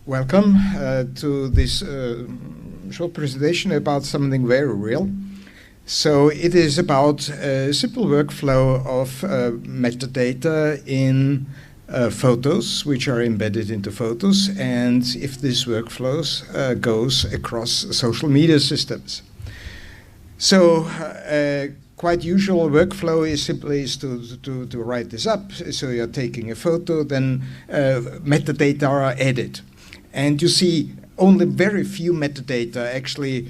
Welcome to this short presentation about something very real. So it is about a simple workflow of metadata in photos, which are embedded into photos, and if this workflow goes across social media systems. So quite usual workflow is simply to write this up. So you're taking a photo, then metadata are added. And you see only very few metadata, actually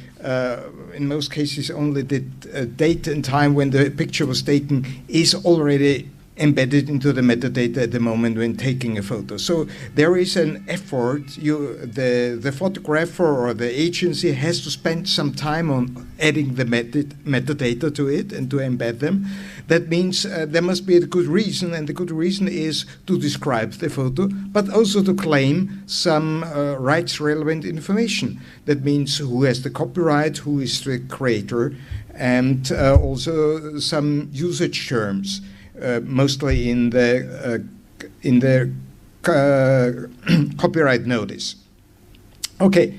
in most cases only the date and time when the picture was taken is already embedded into the metadata at the moment when taking a photo. So there is an effort, the photographer or the agency has to spend some time on adding the metadata to it and to embed them. That means there must be a good reason, and the good reason is to describe the photo, but also to claim some rights relevant information. That means who has the copyright, who is the creator, and also some usage terms. Mostly in the copyright notice. Okay,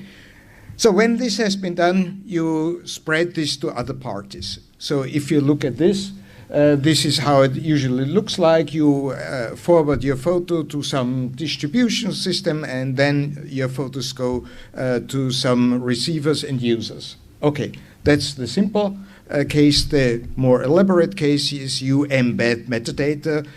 so when this has been done, you spread this to other parties. So if you look at this, this is how it usually looks like. You forward your photo to some distribution system, and then your photos go to some receivers and users. Okay, that's the simple case. The more elaborate case is you embed metadata.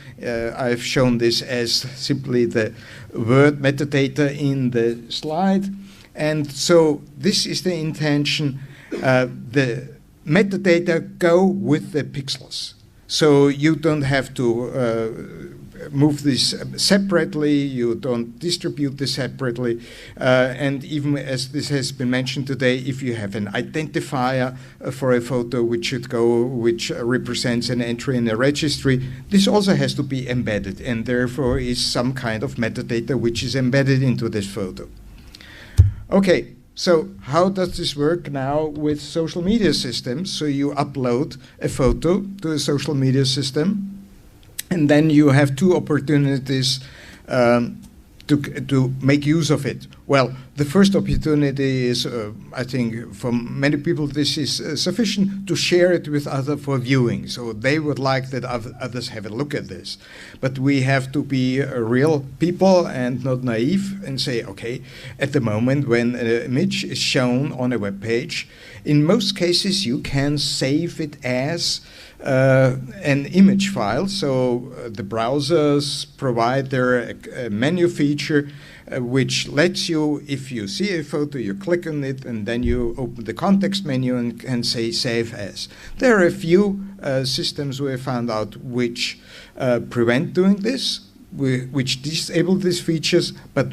I've shown this as simply the word metadata in the slide. And so this is the intention. The metadata go with the pixels. So you don't have to move this separately, you don't distribute this separately, and even as this has been mentioned today, if you have an identifier for a photo which represents an entry in a registry, this also has to be embedded, and therefore is some kind of metadata which is embedded into this photo. Okay, so how does this work now with social media systems? So you upload a photo to a social media system, and then you have two opportunities to make use of it. Well, the first opportunity is, I think, for many people this is sufficient to share it with others for viewing. So they would like that others have a look at this. But we have to be real people and not naive and say, okay, at the moment when an image is shown on a web page, in most cases you can save it as an image file. So the browsers provide their menu feature which lets you, if you see a photo, you click on it and then you open the context menu and can say save as. There are a few systems we have found out which prevent doing this, which disable these features, but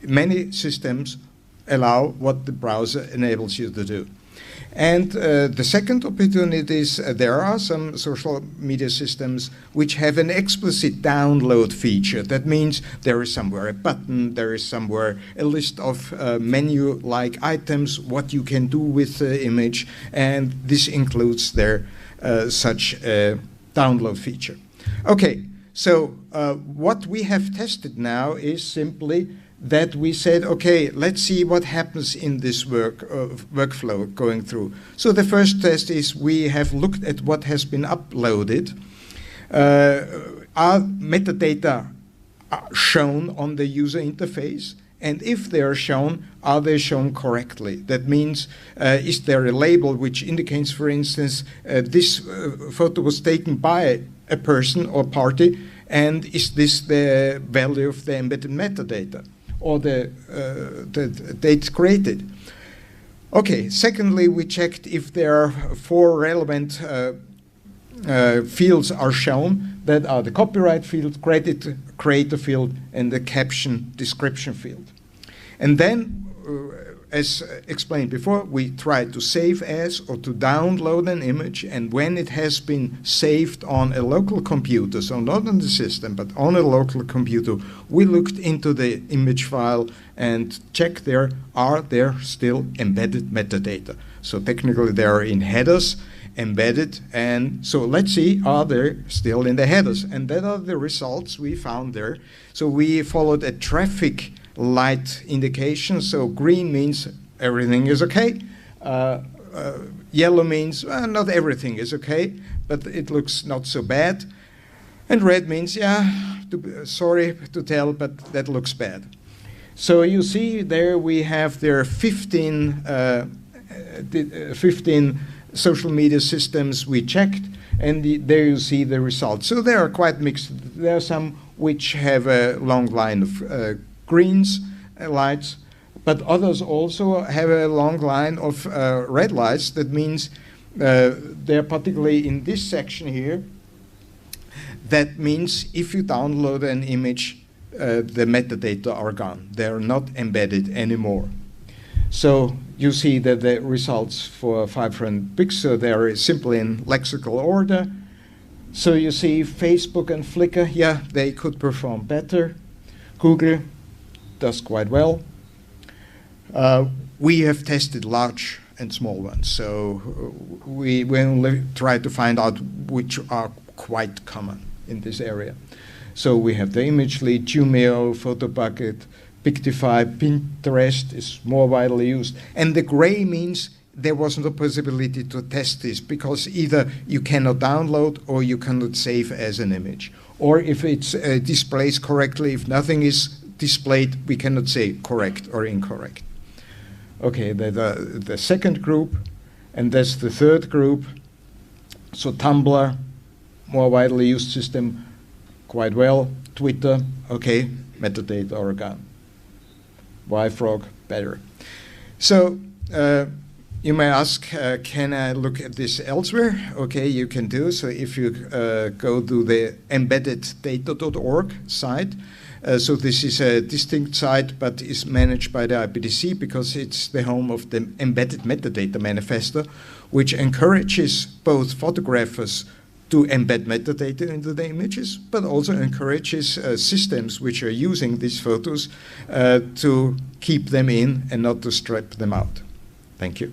many systems allow what the browser enables you to do. And the second opportunity is there are some social media systems which have an explicit download feature. That means there is somewhere a button, there is somewhere a list of menu-like items, what you can do with the image, and this includes their such a download feature. Okay, so what we have tested now is simply that we said, okay, let's see what happens in this workflow going through. So the first test is we have looked at what has been uploaded. Are metadata shown on the user interface? And if they are shown, are they shown correctly? That means, is there a label which indicates, for instance, this photo was taken by a person or party, and is this the value of the embedded metadata? Or the date created. Okay, secondly, we checked if there are four relevant fields are shown, that are the copyright field, creator field, and the caption description field. And then, as explained before, we tried to save as or to download an image, and when it has been saved on a local computer, so not on the system, but on a local computer, we looked into the image file and checked there, are there still embedded metadata? So technically they are in headers, embedded, and so let's see, are they still in the headers? And that are the results we found there. So we followed a traffic light indications. So green means everything is okay. Yellow means not everything is okay, but it looks not so bad. And red means, yeah, sorry to tell, but that looks bad. So you see there we have there 15 social media systems we checked, and there you see the results. So they are quite mixed. There are some which have a long line of greens lights, but others also have a long line of red lights. That means they're particularly in this section here. That means if you download an image, the metadata are gone. They're not embedded anymore. So you see that the results for 500 pixels, they are simply in lexical order. So you see Facebook and Flickr, yeah, they could perform better. Google does quite well. We have tested large and small ones, so we only try to find out which are quite common in this area. So we have the ImageLead, Jumeo, PhotoBucket, Pictify, Pinterest is more widely used. And the gray means there wasn't a possibility to test this because either you cannot download or you cannot save as an image. Or if it's displays correctly, if nothing is displayed, we cannot say correct or incorrect. Okay, the second group, and that's the third group. So Tumblr, more widely used system, quite well. Twitter, okay, metadata are gone. YFrog, better. So you may ask, can I look at this elsewhere? Okay, you can do. So if you go to the embedded-data.org site, so this is a distinct site, but is managed by the IPTC because it's the home of the Embedded Metadata Manifesto, which encourages both photographers to embed metadata into the images, but also encourages systems which are using these photos to keep them in and not to strip them out. Thank you.